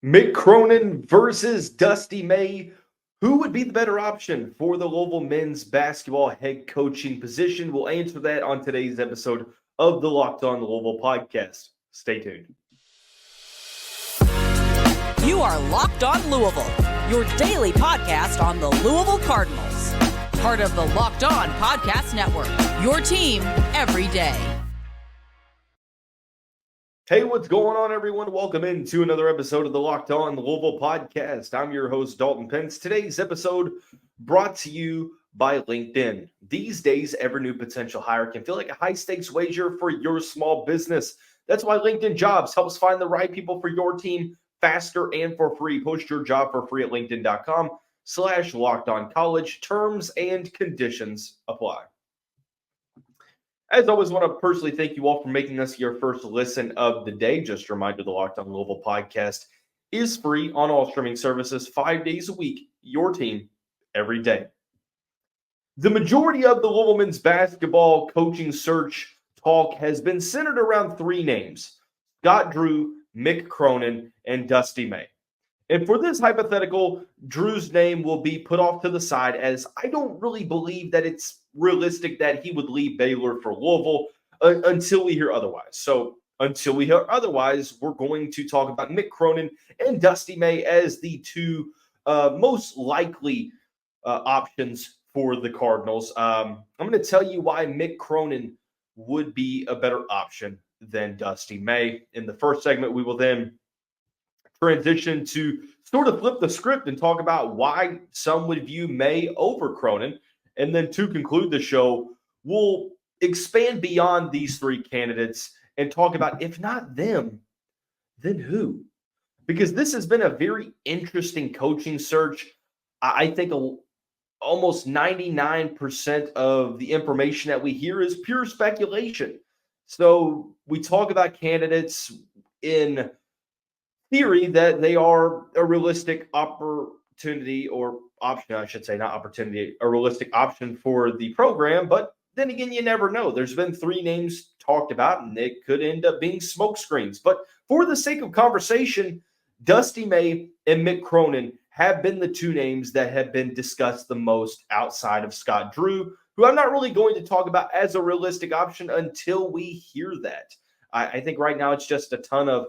Mick Cronin versus Dusty May. Who would be the better option for the Louisville men's basketball head coaching position? We'll answer that on today's episode of the Locked On Louisville podcast. Stay tuned. You are Locked On Louisville, your daily podcast on the Louisville Cardinals. Part of the Locked On Podcast Network, your team every day. Hey, what's going on, everyone? Welcome into another episode of the Locked On Louisville podcast. I'm your host, Dalton Pence. Today's episode brought to you by LinkedIn. These days, every new potential hire can feel like a high-stakes wager for your small business. That's why LinkedIn Jobs helps find the right people for your team faster and for free. Post your job for free at linkedin.com/lockedoncollege. Terms and conditions apply. As always, I want to personally thank you all for making us your first listen of the day. Just a reminder, the Locked On Louisville podcast is free on all streaming services 5 days a week. Your team every day. The majority of the Louisville men's basketball coaching search talk has been centered around three names: Scott Drew, Mick Cronin, and Dusty May. And for this hypothetical, Drew's name will be put off to the side, as I don't really believe that it's realistic that he would leave Baylor for Louisville until we hear otherwise. So until we hear otherwise, we're going to talk about Mick Cronin and Dusty May as the two most likely options for the Cardinals. I'm going to tell you why Mick Cronin would be a better option than Dusty May. In the first segment, we will then transition to sort of flip the script and talk about why some would view May over Cronin. And then to conclude the show, we'll expand beyond these three candidates and talk about, if not them, then who? Because this has been a very interesting coaching search. I think almost 99% of the information that we hear is pure speculation. So we talk about candidates in theory that they are a realistic opportunity or option, I should say, not opportunity, a realistic option for the program. But then again, you never know. There's been three names talked about, and they could end up being smoke screens. But for the sake of conversation, Dusty May and Mick Cronin have been the two names that have been discussed the most outside of Scott Drew, who I'm not really going to talk about as a realistic option until we hear that. I think right now it's just a ton of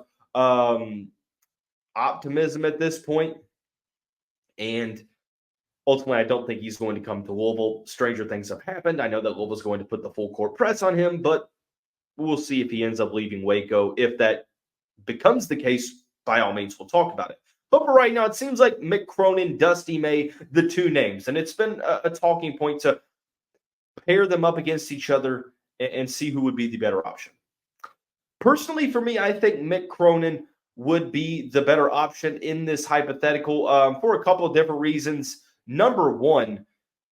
optimism at this point. And ultimately, I don't think he's going to come to Louisville. Stranger things have happened. I know that Louisville's going to put the full court press on him, but we'll see if he ends up leaving Waco. If that becomes the case, by all means, we'll talk about it. But for right now, it seems like Mick Cronin, Dusty May, the two names. And it's been a talking point to pair them up against each other and see who would be the better option. Personally, for me, I think Mick Cronin would be the better option in this hypothetical for a couple of different reasons. Number one,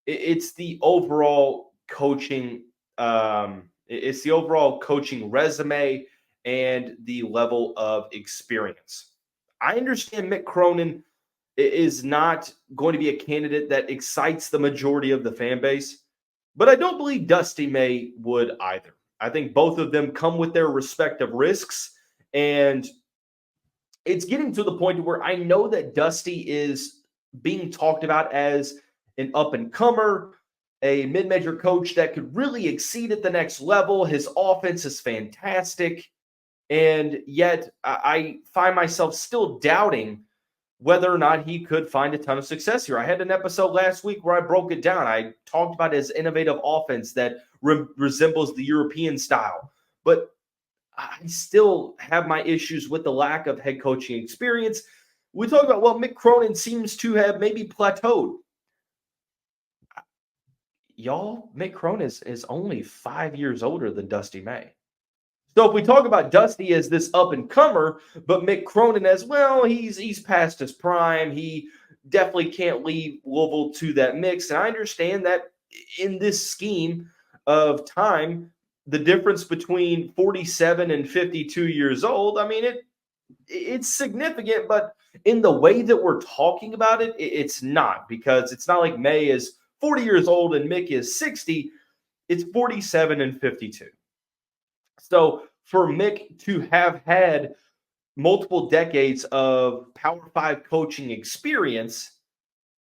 it's the overall coaching. It's the overall coaching resume and the level of experience. I understand Mick Cronin is not going to be a candidate that excites the majority of the fan base, but I don't believe Dusty May would either. I think both of them come with their respective risks, and it's getting to the point where I know that Dusty is being talked about as an up-and-comer, a mid-major coach that could really exceed at the next level. His offense is fantastic, and yet I find myself still doubting whether or not he could find a ton of success here. I had an episode last week where I broke it down. I talked about his innovative offense that resembles the European style, but I still have my issues with the lack of head coaching experience. We talk about, well, Mick Cronin seems to have maybe plateaued. Y'all, Mick Cronin is only 5 years older than Dusty May. So if we talk about Dusty as this up-and-comer, but Mick Cronin as, well, he's past his prime. He definitely can't leave Louisville to that mix. And I understand that in this scheme of time, the difference between 47 and 52 years old, I mean, it's significant, but in the way that we're talking about it, it's not, because it's not like May is 40 years old and Mick is 60. It's 47 and 52. So for Mick to have had multiple decades of Power 5 coaching experience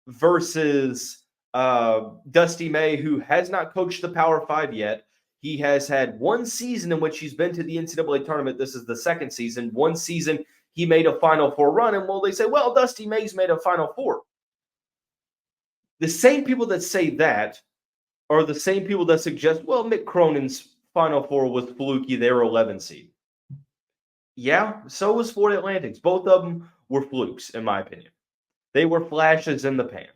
versus Dusty May, who has not coached the Power 5 yet. He has had one season in which he's been to the NCAA tournament. This is the second season. One season he made a Final Four run, and they say, well, Dusty May's made a Final Four. The same people that say that are the same people that suggest, well, Mick Cronin's Final Four was fluky. They were 11 seed. Yeah, so was Florida Atlantic's. Both of them were flukes, in my opinion. They were flashes in the pan.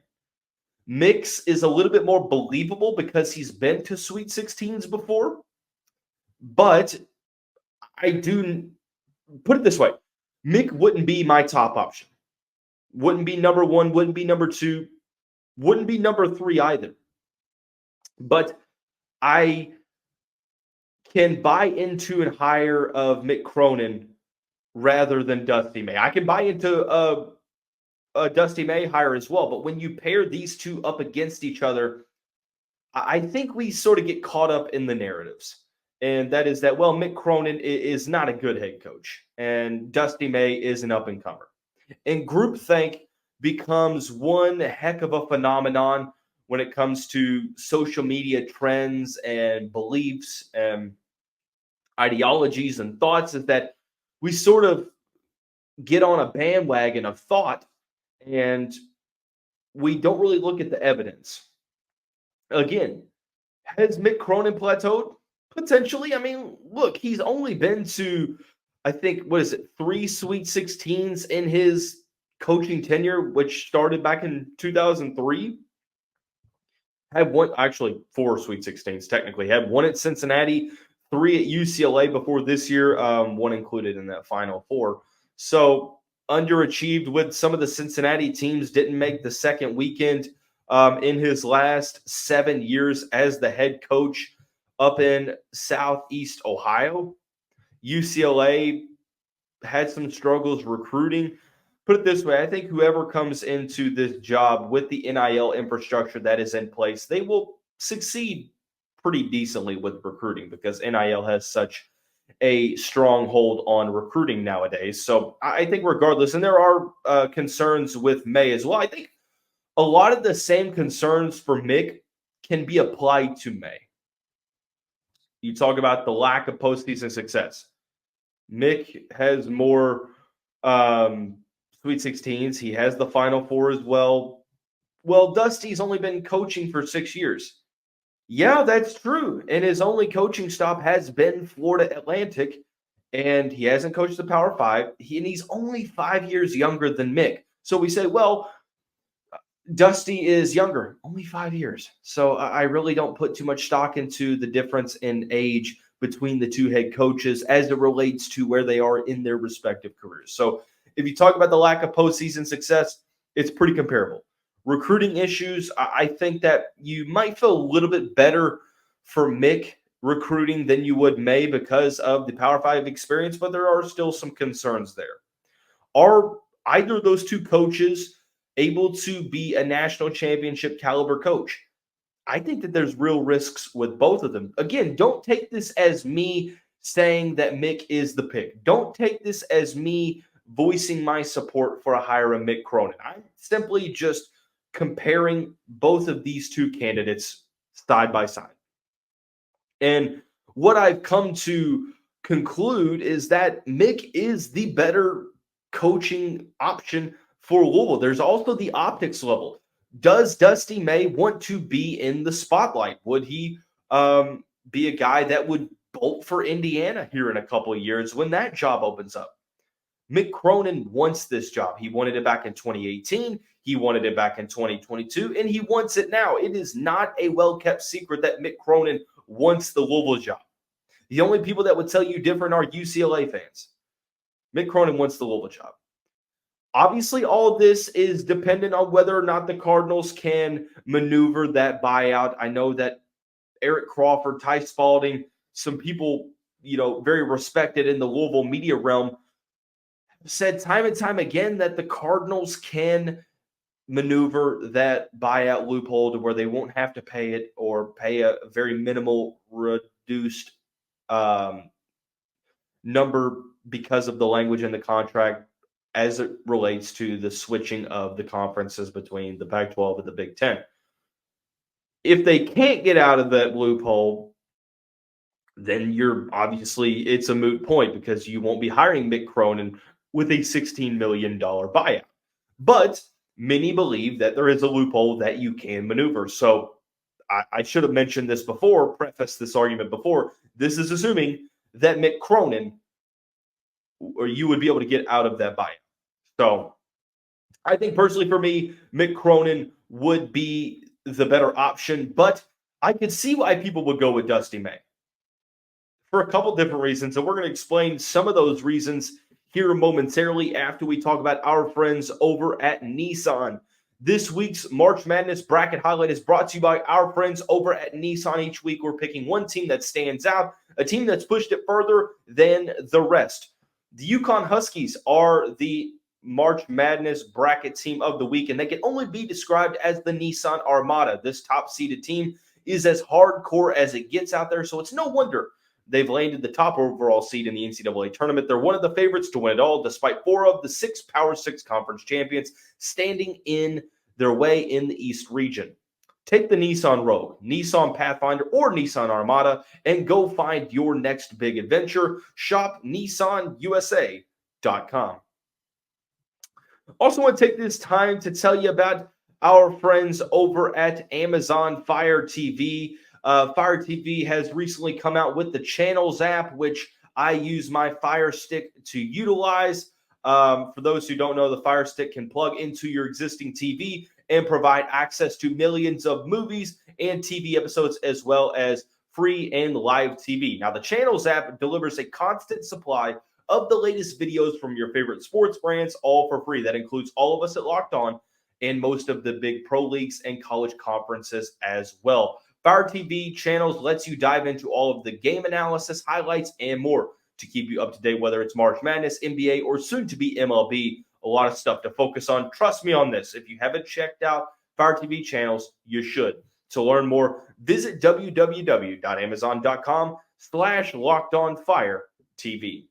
Mick's is a little bit more believable because he's been to Sweet 16s before. But I do put it this way. Mick wouldn't be my top option. Wouldn't be number one, wouldn't be number two, wouldn't be number three either. But I can buy into and hire of Mick Cronin rather than Dusty May. I can buy into a Dusty May hire as well. But when you pair these two up against each other, I think we sort of get caught up in the narratives. And that is that, well, Mick Cronin is not a good head coach, and Dusty May is an up-and-comer. And groupthink becomes one heck of a phenomenon when it comes to social media trends and beliefs and ideologies and thoughts, is that we sort of get on a bandwagon of thought and we don't really look at the evidence. Again, has Mick Cronin plateaued? Potentially. I mean, look, he's only been to, I think, 3 Sweet 16s in his coaching tenure, which started back in 2003. Had one, actually 4 Sweet 16s technically. Had one at Cincinnati, 3 at UCLA before this year, one included in that Final Four. So underachieved with some of the Cincinnati teams, didn't make the second weekend in his last 7 years as the head coach up in Southeast Ohio. UCLA had some struggles recruiting. Put it this way, I think whoever comes into this job with the NIL infrastructure that is in place, they will succeed pretty decently with recruiting because NIL has such a strong hold on recruiting nowadays. So I think regardless, and there are concerns with May as well. I think a lot of the same concerns for Mick can be applied to May. You talk about the lack of postseason success. Mick has more Sweet 16s. He has the Final Four as well. Well, Dusty's only been coaching for 6 years. Yeah, that's true. And his only coaching stop has been Florida Atlantic, and he hasn't coached the Power 5. And he's only 5 years younger than Mick. So we say, well, Dusty is younger, only 5 years. So I really don't put too much stock into the difference in age between the two head coaches as it relates to where they are in their respective careers. So if you talk about the lack of postseason success, it's pretty comparable. Recruiting issues, I think that you might feel a little bit better for Mick recruiting than you would May because of the Power 5 experience, but there are still some concerns there. Are either of those two coaches able to be a national championship caliber coach? I think that there's real risks with both of them. Again, don't take this as me saying that Mick is the pick. Don't take this as me voicing my support for a hire of Mick Cronin. I'm simply just comparing both of these two candidates side by side. And what I've come to conclude is that Mick is the better coaching option for Louisville. There's also the optics level. Does Dusty May want to be in the spotlight? Would he be a guy that would bolt for Indiana here in a couple of years when that job opens up? Mick Cronin wants this job. He wanted it back in 2018. He wanted it back in 2022, and he wants it now. It is not a well-kept secret that Mick Cronin wants the Louisville job. The only people that would tell you different are UCLA fans. Mick Cronin wants the Louisville job. Obviously, all of this is dependent on whether or not the Cardinals can maneuver that buyout. I know that Eric Crawford, Ty Spalding, some people, very respected in the Louisville media realm, said time and time again that the Cardinals can maneuver that buyout loophole to where they won't have to pay it or pay a very minimal reduced number because of the language in the contract as it relates to the switching of the conferences between the Pac-12 and the Big Ten. If they can't get out of that loophole, then it's a moot point because you won't be hiring Mick Cronin with a $16 million buyout. But many believe that there is a loophole that you can maneuver. So I should have mentioned this before, prefaced this argument before. This is assuming that Mick Cronin, or you would be able to get out of that buyout. So I think personally for me, Mick Cronin would be the better option, but I could see why people would go with Dusty May for a couple different reasons. And we're going to explain some of those reasons here momentarily after we talk about our friends over at Nissan. This week's March Madness Bracket Highlight is brought to you by our friends over at Nissan. Each week, we're picking one team that stands out, a team that's pushed it further than the rest. The UConn Huskies are the March Madness Bracket Team of the Week, and they can only be described as the Nissan Armada. This top-seeded team is as hardcore as it gets out there, so it's no wonder they've landed the top overall seed in the NCAA tournament. They're one of the favorites to win it all, despite 4 of the 6 Power 6 conference champions standing in their way in the East region. Take the Nissan Rogue, Nissan Pathfinder, or Nissan Armada and go find your next big adventure. Shop NissanUSA.com. Also want to take this time to tell you about our friends over at Amazon Fire TV. Fire TV has recently come out with the Channels app, which I use my Fire Stick to utilize. For those who don't know, the Fire Stick can plug into your existing TV and provide access to millions of movies and TV episodes, as well as free and live TV. Now, the Channels app delivers a constant supply of the latest videos from your favorite sports brands, all for free. That includes all of us at Locked On and most of the big pro leagues and college conferences as well. Fire TV Channels lets you dive into all of the game analysis, highlights, and more to keep you up to date, whether it's March Madness, NBA, or soon to be MLB. A lot of stuff to focus on. Trust me on this. If you haven't checked out Fire TV Channels, you should. To learn more, visit www.amazon.com/LockedOnFireTV.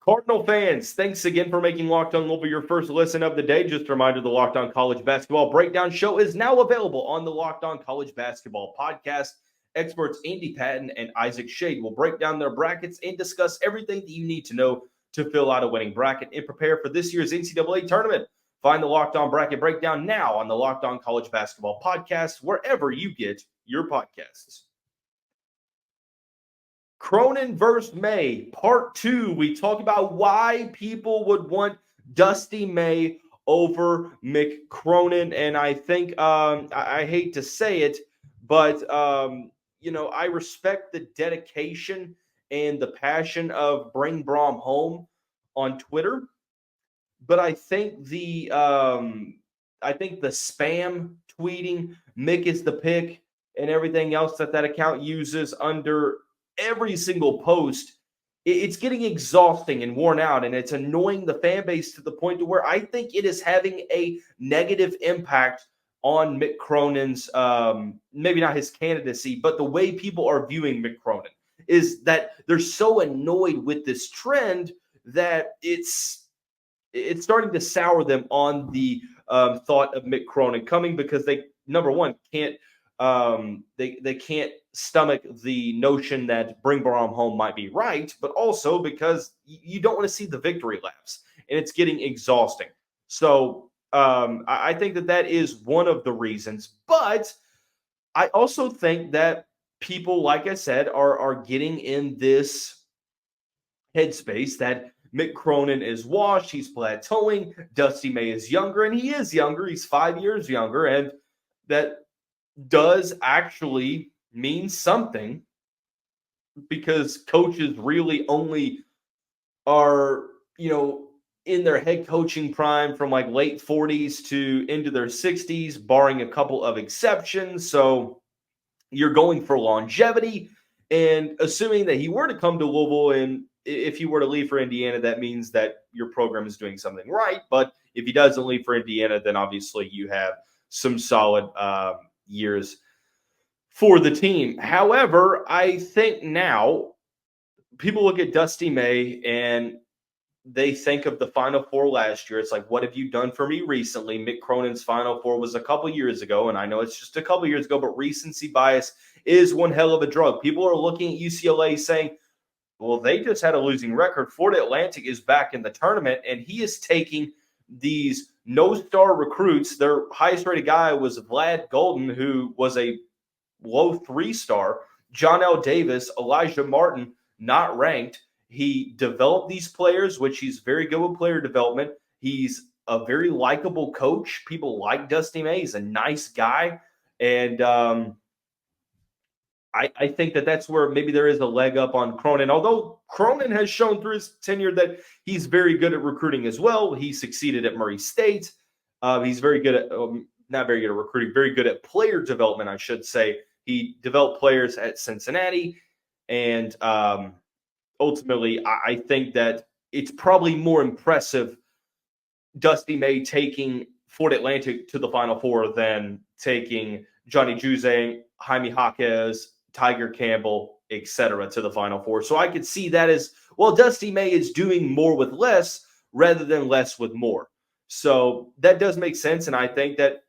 Cardinal fans, thanks again for making Locked On Louisville your first listen of the day. Just a reminder, the Locked On College Basketball Breakdown Show is now available on the Locked On College Basketball Podcast. Experts Andy Patton and Isaac Shade will break down their brackets and discuss everything that you need to know to fill out a winning bracket and prepare for this year's NCAA tournament. Find the Locked On Bracket Breakdown now on the Locked On College Basketball Podcast, wherever you get your podcasts. Cronin versus May, Part 2. We talk about why people would want Dusty May over Mick Cronin. And I think, I hate to say it, but, I respect the dedication and the passion of Bring Brom Home on Twitter. But I think the spam tweeting, Mick is the pick, and everything else that account uses under every single post, it's getting exhausting and worn out, and it's annoying the fan base to the point to where I think it is having a negative impact on Mick Cronin's, maybe not his candidacy, but the way people are viewing Mick Cronin is that they're so annoyed with this trend that it's starting to sour them on the thought of Mick Cronin coming, because they, number one, can't they can't stomach the notion that Bring Brom Home might be right, but also because you don't want to see the victory laps, and it's getting exhausting. So I think that is one of the reasons, but I also think that people, like I said, are getting in this headspace that Mick Cronin is washed, he's plateauing, Dusty May is younger, and he is younger, he's 5 years younger, and that does actually mean something, because coaches really only are, in their head coaching prime from like late 40s to into their 60s, barring a couple of exceptions. So you're going for longevity, and assuming that he were to come to Louisville, and if he were to leave for Indiana, that means that your program is doing something right. But if he doesn't leave for Indiana, then obviously you have some solid years for the team. However, I think now people look at Dusty May and they think of the Final Four last year. It's like, what have you done for me recently? Mick Cronin's Final Four was a couple years ago, and I know it's just a couple years ago, but recency bias is one hell of a drug. People are looking at UCLA saying, well, they just had a losing record. Florida Atlantic is back in the tournament, and he is taking these no-star recruits. Their highest-rated guy was Vlad Golden, who was a low 3-star. John L. Davis, Elijah Martin, not ranked. He developed these players, which he's very good with player development. He's a very likable coach. People like Dusty May. He's a nice guy. And I think that's where maybe there is a leg up on Cronin. Although Cronin has shown through his tenure that he's very good at recruiting as well. He succeeded at Murray State. He's very good at, not very good at recruiting, very good at player development, I should say. He developed players at Cincinnati. And ultimately, I think that it's probably more impressive Dusty May taking Florida Atlantic to the Final Four than taking Johnny Juzang, Jaime Jaquez, Tiger Campbell, etc. to the Final Four. So I could see that as, well, Dusty May is doing more with less rather than less with more. So that does make sense, and I think that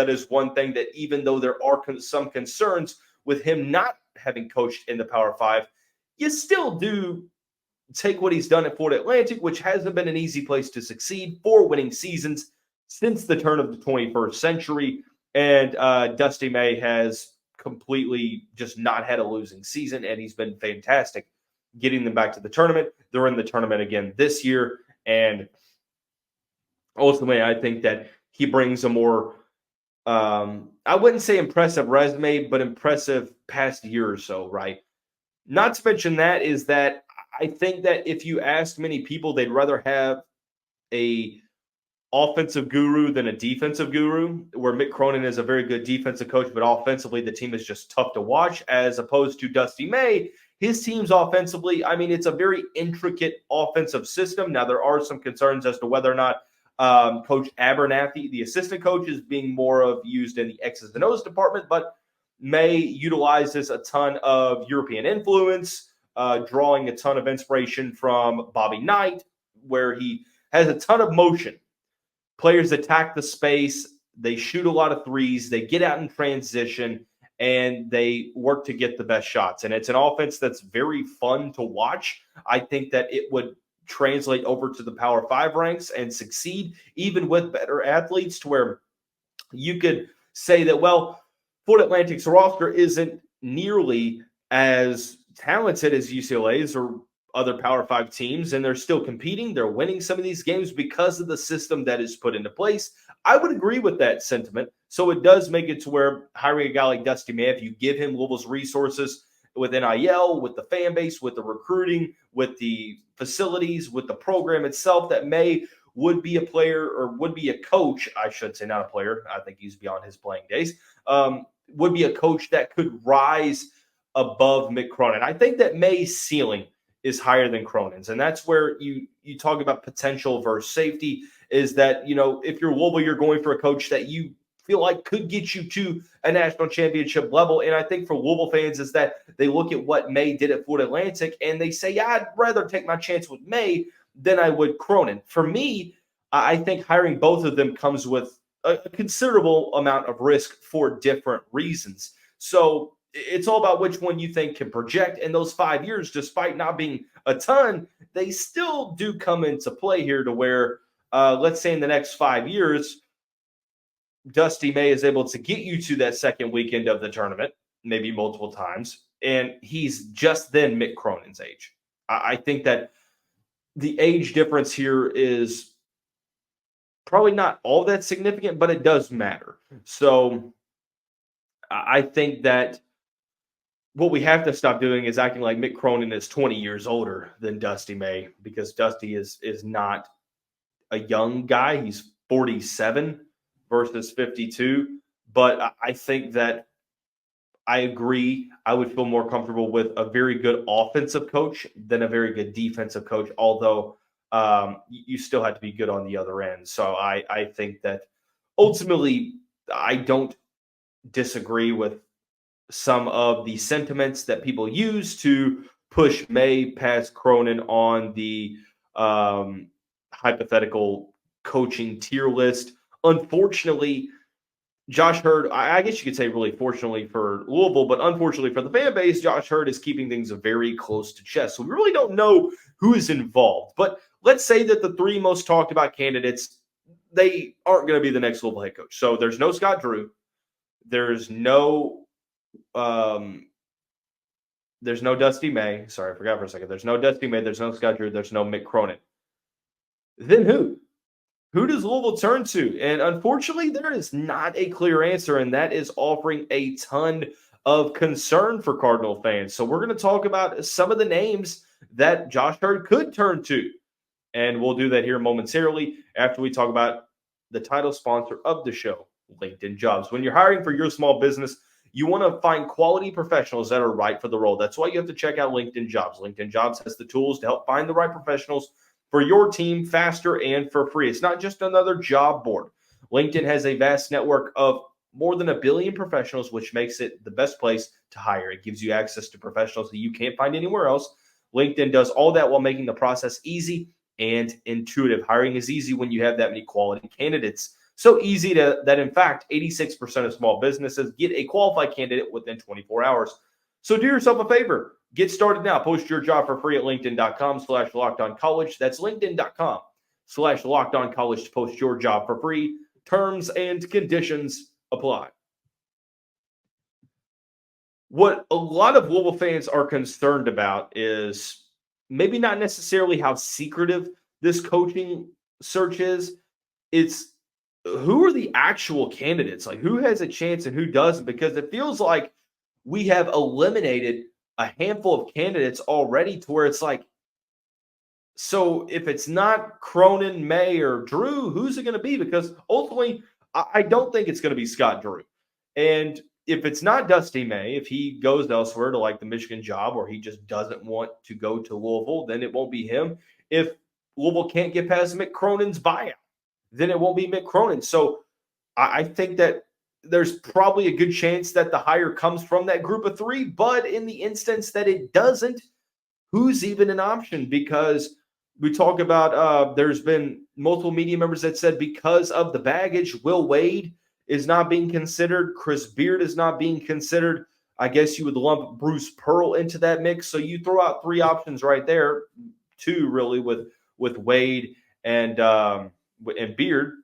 is one thing that even though there are some concerns with him not having coached in the Power 5, you still do take what he's done at Florida Atlantic, which hasn't been an easy place to succeed, 4 winning seasons since the turn of the 21st century. And Dusty May has completely just not had a losing season, and he's been fantastic getting them back to the tournament. They're in the tournament again this year, and ultimately I think that he brings a more, I wouldn't say impressive resume, but impressive past year or so, right? Not to mention that is that I think that if you ask many people, they'd rather have a offensive guru than a defensive guru, where Mick Cronin is a very good defensive coach, but offensively the team is just tough to watch, as opposed to Dusty May. His team's offensively, I mean, it's a very intricate offensive system. Now, there are some concerns as to whether or not Coach Abernathy, the assistant coach, is being more of used in the X's and O's department, but May utilizes a ton of European influence, drawing a ton of inspiration from Bobby Knight, where he has a ton of motion. Players attack the space, they shoot a lot of threes, they get out in transition, and they work to get the best shots. And it's an offense that's very fun to watch. I think that it would translate over to the Power 5 ranks and succeed, even with better athletes, to where you could say that, well, Florida Atlantic's roster isn't nearly as talented as UCLA's or other Power 5 teams, and they're still competing. They're winning some of these games because of the system that is put into place. I would agree with that sentiment. So it does make it to where hiring a guy like Dusty May, if you give him Louisville's resources with NIL, with the fan base, with the recruiting, with the facilities, with the program itself, that May would be a player, or would be a coach, I should say, not a player. I think he's beyond his playing days. Would be a coach that could rise above Mick Cronin. I think that May's ceiling is higher than Cronin's. And that's where you talk about potential versus safety, is that, you know, if you're Louisville, you're going for a coach that you feel like could get you to a national championship level. And I think for Louisville fans is that they look at what May did at Florida Atlantic and they say, yeah, I'd rather take my chance with May than I would Cronin. For me, I think hiring both of them comes with a considerable amount of risk for different reasons. So it's all about which one you think can project. And those 5 years, despite not being a ton, they still do come into play here, to where, let's say in the next 5 years, Dusty May is able to get you to that second weekend of the tournament, maybe multiple times, and he's just then Mick Cronin's age. I think that the age difference here is probably not all that significant, but it does matter. So I think that what we have to stop doing is acting like Mick Cronin is 20 years older than Dusty May, because Dusty is not a young guy. He's 47 versus 52. But I think that I agree. I would feel more comfortable with a very good offensive coach than a very good defensive coach, although you still have to be good on the other end. So I think that ultimately I don't disagree with some of the sentiments that people use to push May past Cronin on the hypothetical coaching tier list. Unfortunately, Josh Hurd, I guess you could say really fortunately for Louisville, but unfortunately for the fan base, Josh Hurd is keeping things very close to chest. So we really don't know who is involved. But let's say that the three most talked about candidates, they aren't going to be the next Louisville head coach. So there's no Scott Drew. There's no Dusty May. Sorry, I forgot for a second. There's no Dusty May. There's no Scott Drew. There's no Mick Cronin. Then who? Who does Louisville turn to? And unfortunately, there is not a clear answer, and that is offering a ton of concern for Cardinal fans. So we're going to talk about some of the names that Josh Hurd could turn to. And we'll do that here momentarily after we talk about the title sponsor of the show, LinkedIn Jobs. When you're hiring for your small business, you want to find quality professionals that are right for the role. That's why you have to check out LinkedIn Jobs. LinkedIn Jobs has the tools to help find the right professionals for your team faster and for free. It's not just another job board. LinkedIn has a vast network of more than 1 billion professionals, which makes it the best place to hire. It gives you access to professionals that you can't find anywhere else. LinkedIn does all that while making the process easy and intuitive. Hiring is easy when you have that many quality candidates. So easy that, in fact, 86% of small businesses get a qualified candidate within 24 hours. So do yourself a favor. Get started now. Post your job for free at linkedin.com/lockedoncollege. That's linkedin.com/lockedoncollege to post your job for free. Terms and conditions apply. What a lot of Louisville fans are concerned about is maybe not necessarily how secretive this coaching search is. It's who are the actual candidates? Like, who has a chance and who doesn't? Because it feels like we have eliminated a handful of candidates already to where it's like, so if it's not Cronin, May, or Drew, who's it going to be? Because ultimately, I don't think it's going to be Scott Drew. And if it's not Dusty May, if he goes elsewhere to like the Michigan job or he just doesn't want to go to Louisville, then it won't be him. If Louisville can't get past Mick Cronin's buyout, then it won't be Mick Cronin. So I think that there's probably a good chance that the hire comes from that group of three. But in the instance that it doesn't, who's even an option? Because we talk about there's been multiple media members that said because of the baggage, Will Wade is not being considered. Chris Beard is not being considered. I guess you would lump Bruce Pearl into that mix. So you throw out three options right there, two really with Wade and Beard,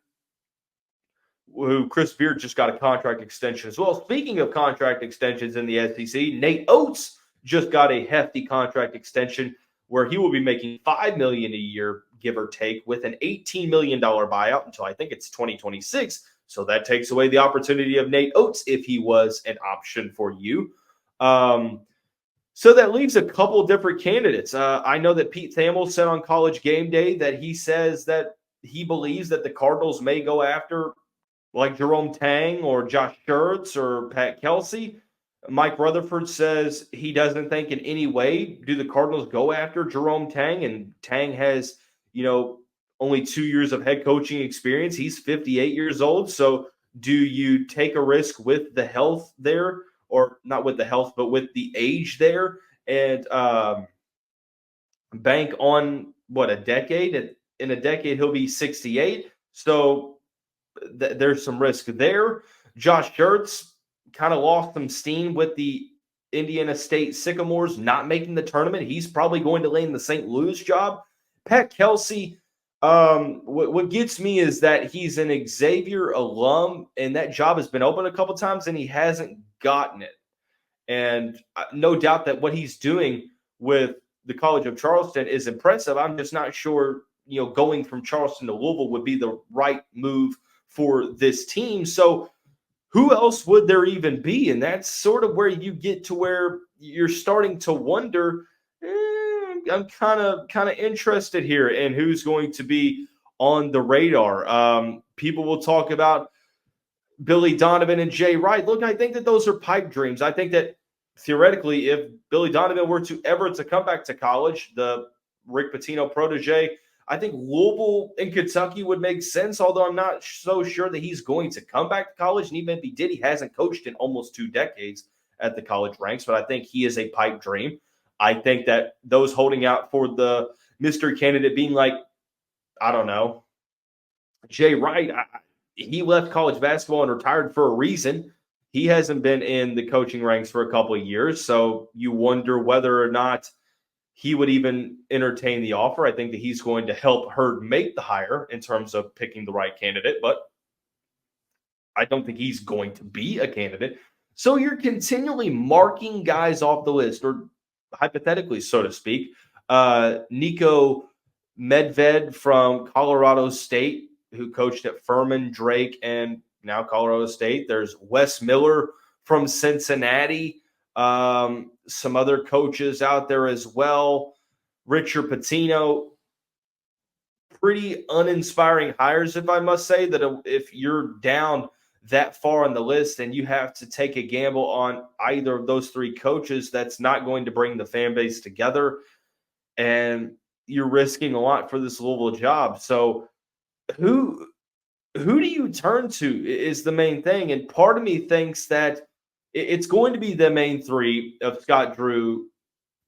who Chris Beard just got a contract extension as well. Speaking of contract extensions in the SEC, Nate Oates just got a hefty contract extension where he will be making $5 million a year, give or take, with an $18 million buyout until I think it's 2026. So that takes away the opportunity of Nate Oates if he was an option for you. So that leaves a couple different candidates. I know that Pete Thamel said on College Game Day that he says that he believes that the Cardinals may go after like Jerome Tang or Josh Schertz or Pat Kelsey. Mike Rutherford says he doesn't think in any way do the Cardinals go after Jerome Tang, and Tang has, only 2 years of head coaching experience. He's 58 years old. So do you take a risk with the health there, or not with the health, but with the age there, and bank on a decade? In a decade, he'll be 68. So there's some risk there. Josh Schertz kind of lost some steam with the Indiana State Sycamores not making the tournament. He's probably going to land the St. Louis job. Pat Kelsey, what gets me is that he's an Xavier alum, and that job has been open a couple times, and he hasn't gotten it. And no doubt that what he's doing with the College of Charleston is impressive. I'm just not sure, going from Charleston to Louisville would be the right move for this team. So who else would there even be? And that's sort of where you get to where you're starting to wonder, I'm kind of interested here in who's going to be on the radar. People will talk about Billy Donovan and Jay Wright. Look, I think that those are pipe dreams. I think that theoretically, if Billy Donovan were to ever to come back to college, the Rick Pitino protege, I think Louisville and Kentucky would make sense, although I'm not so sure that he's going to come back to college. And even if he did, he hasn't coached in almost 2 decades at the college ranks, but I think he is a pipe dream. I think that those holding out for the mystery candidate being like, I don't know, Jay Wright, he left college basketball and retired for a reason. He hasn't been in the coaching ranks for a couple of years, so you wonder whether or not he would even entertain the offer. I think that he's going to help Hurd make the hire in terms of picking the right candidate, but I don't think he's going to be a candidate. So you're continually marking guys off the list, or hypothetically, so to speak. Nico Medved from Colorado State, who coached at Furman, Drake, and now Colorado State. There's Wes Miller from Cincinnati. Some other coaches out there as well. Richard Pitino. Pretty uninspiring hires, if I must say, that if you're down that far on the list and you have to take a gamble on either of those three coaches, that's not going to bring the fan base together. And you're risking a lot for this Louisville job. So who do you turn to is the main thing. And part of me thinks that it's going to be the main three of Scott Drew,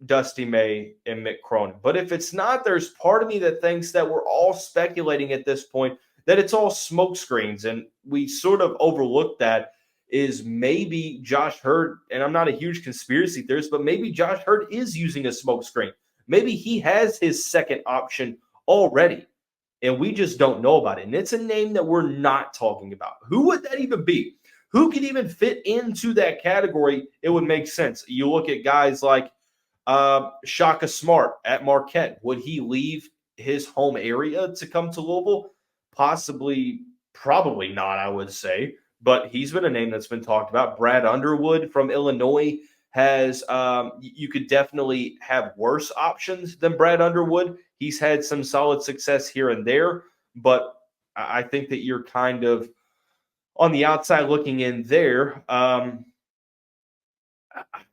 Dusty May, and Mick Cronin. But if it's not, there's part of me that thinks that we're all speculating at this point that it's all smoke screens. And we sort of overlooked that is maybe Josh Hurd, and I'm not a huge conspiracy theorist, but maybe Josh Hurd is using a smoke screen. Maybe he has his second option already, and we just don't know about it. And it's a name that we're not talking about. Who would that even be? Who could even fit into that category? It would make sense. You look at guys like Shaka Smart at Marquette. Would he leave his home area to come to Louisville? Possibly, probably not, I would say. But he's been a name that's been talked about. Brad Underwood from Illinois has you could definitely have worse options than Brad Underwood. He's had some solid success here and there, but I think that you're kind of on the outside looking in there. I'm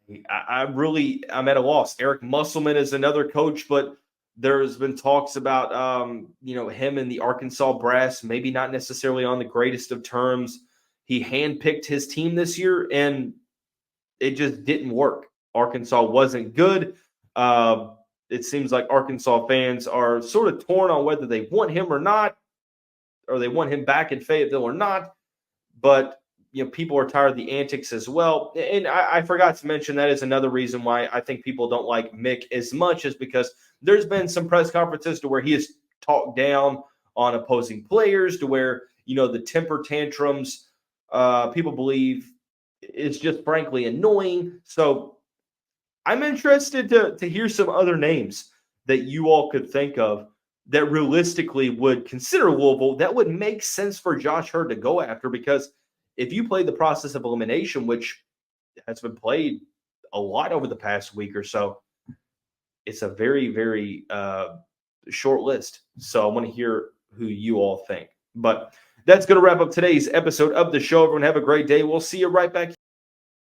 at a loss. Eric Musselman is another coach, but there's been talks about him and the Arkansas brass, maybe not necessarily on the greatest of terms. He handpicked his team this year, and it just didn't work. Arkansas wasn't good. It seems like Arkansas fans are sort of torn on whether they want him or not, or they want him back in Fayetteville or not. But people are tired of the antics as well. And I forgot to mention that is another reason why I think people don't like Mick as much, is because there's been some press conferences to where he has talked down on opposing players, to where, the temper tantrums, people believe it's just frankly annoying. So I'm interested to hear some other names that you all could think of that realistically would consider Louisville, that would make sense for Josh Hurd to go after. Because if you play the process of elimination, which has been played a lot over the past week or so, it's a very, very short list. So I want to hear who you all think. But that's going to wrap up today's episode of the show. Everyone have a great day. We'll see you right back